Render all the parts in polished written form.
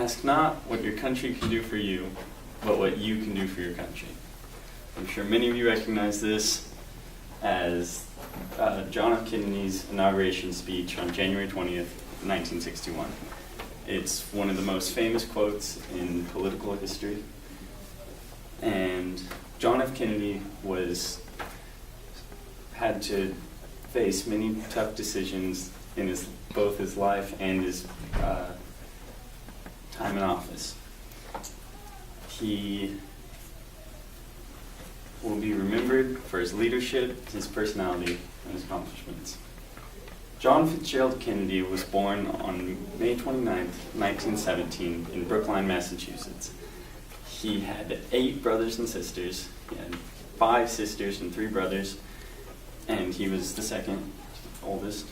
Ask not what your country can do for you, but what you can do for your country. I'm sure many of you recognize this as John F. Kennedy's inauguration speech on January 20th, 1961. It's one of the most famous quotes in political history. And John F. Kennedy had to face many tough decisions in both his life and his time in office. He will be remembered for his leadership, his personality, and his accomplishments. John Fitzgerald Kennedy was born on May 29th, 1917 in Brookline, Massachusetts. He had 8 brothers and sisters. He had 5 sisters and 3 brothers, and he was the second oldest.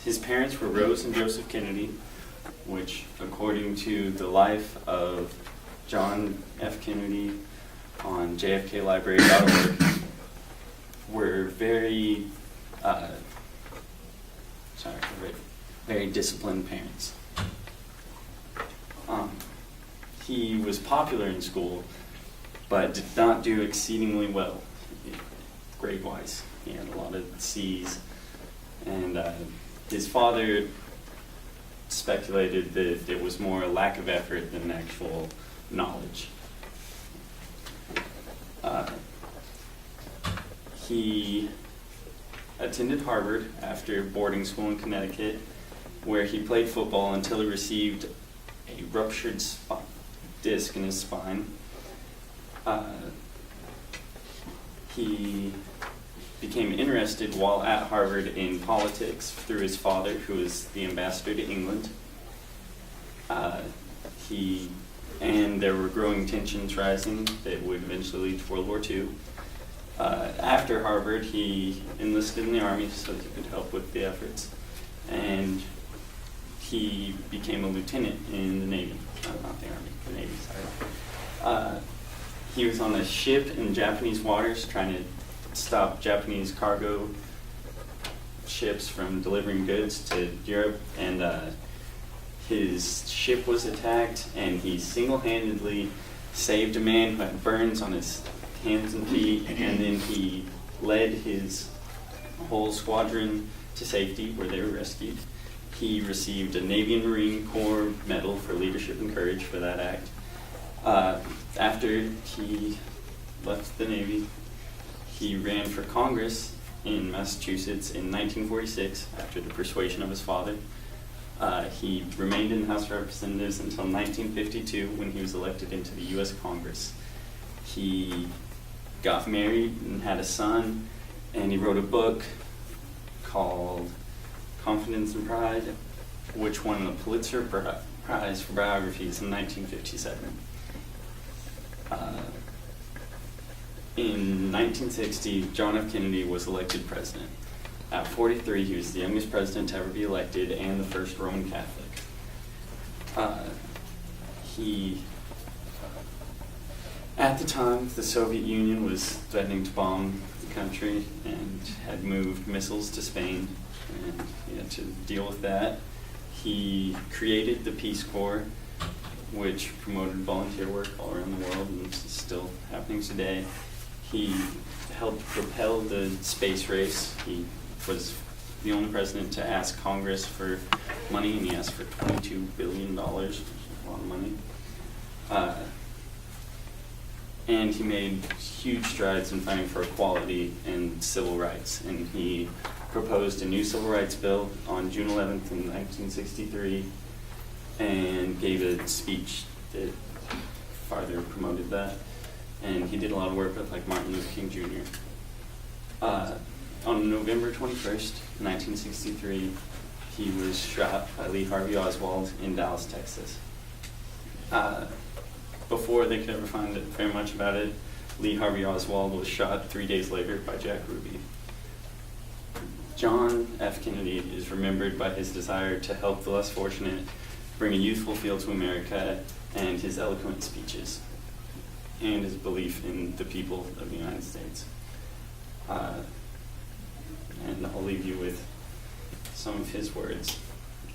His parents were Rose and Joseph Kennedy, which, according to the life of John F. Kennedy on jfklibrary.org, were very disciplined parents. He was popular in school, but did not do exceedingly well grade-wise. He had a lot of C's, and his father speculated that it was more a lack of effort than actual knowledge. He attended Harvard after boarding school in Connecticut, where he played football until he received a ruptured disc in his spine. He became interested while at Harvard in politics through his father, who was the ambassador to England. And there were growing tensions rising that would eventually lead to World War II. After Harvard, he enlisted in the Army so he could help with the efforts, and he became a lieutenant in the Navy. Not the Army, the Navy, sorry. He was on a ship in Japanese waters trying to stop Japanese cargo ships from delivering goods to Europe, and his ship was attacked, and he single-handedly saved a man who had burns on his hands and feet, and then he led his whole squadron to safety where they were rescued. He received a Navy and Marine Corps Medal for leadership and courage for that act. After he left the Navy, he ran for Congress in Massachusetts in 1946 after the persuasion of his father. He remained in the House of Representatives until 1952 when he was elected into the U.S. Congress. He got married and had a son, and he wrote a book called Confidence and Pride, which won the Pulitzer Prize for biographies in 1957. In 1960, John F. Kennedy was elected president. At 43, he was the youngest president to ever be elected and the first Roman Catholic. At the time, the Soviet Union was threatening to bomb the country and had moved missiles to Spain, and he had to deal with that. He created the Peace Corps, which promoted volunteer work all around the world, and it's still happening today. He helped propel the space race. He was the only president to ask Congress for money, and he asked for $22 billion, which is a lot of money. And he made huge strides in fighting for equality and civil rights, and he proposed a new civil rights bill on June 11th in 1963 and gave a speech that farther promoted that. And he did a lot of work with Martin Luther King Jr. On November 21st, 1963, he was shot by Lee Harvey Oswald in Dallas, Texas. Before they could ever find out very much about it, Lee Harvey Oswald was shot 3 days later by Jack Ruby. John F. Kennedy is remembered by his desire to help the less fortunate, bring a youthful feel to America, and his eloquent speeches, and his belief in the people of the United States. And I'll leave you with some of his words.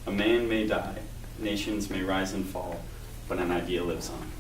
"A man may die, nations may rise and fall, but an idea lives on.